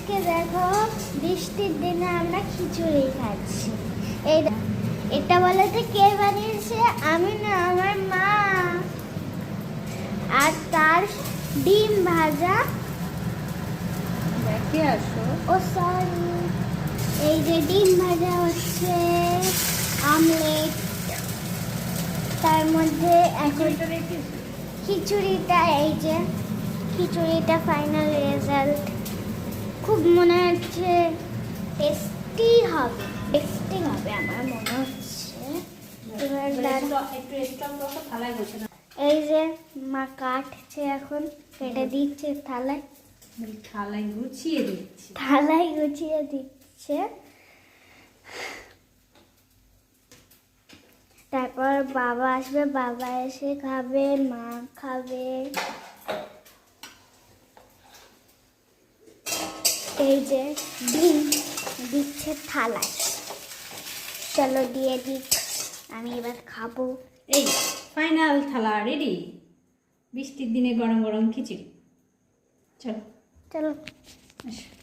আজকে দেখো বৃষ্টির দিনে আমরা খিচুড়ি খাচ্ছি। এই এটা বলতে কে বানিয়েছে? আমি না, আমার মা। আর তার ডিম ভাজা। দেখে আসো। ও সরি, এই যে ডিম ভাজা হচ্ছে, আমলেট, তার মধ্যে এখন খিচুড়িটা। এই যে খিচুড়িটা ফাইনাল রেজাল্ট। খুব মনে হচ্ছে টেস্টি হবে, টেস্টি হবে আমার মনে হচ্ছে। এবার এই যে মা কাটছে, এখন কেটে দিচ্ছে থালায়, থালায় গুছিয়ে দিচ্ছি। থালায় গুছিয়ে দিচ্ছে। তারপর বাবা আসবে, বাবা এসে খাবে, মা খাবে। এই যে ডিম দিচ্ছে থালায়, চলো দিয়ে দিক, আমি এবার খাবো। এই ফাইনাল থালা রেডি। বৃষ্টির দিনে গরম গরম খিচুড়ি। চলো চলো। আসো।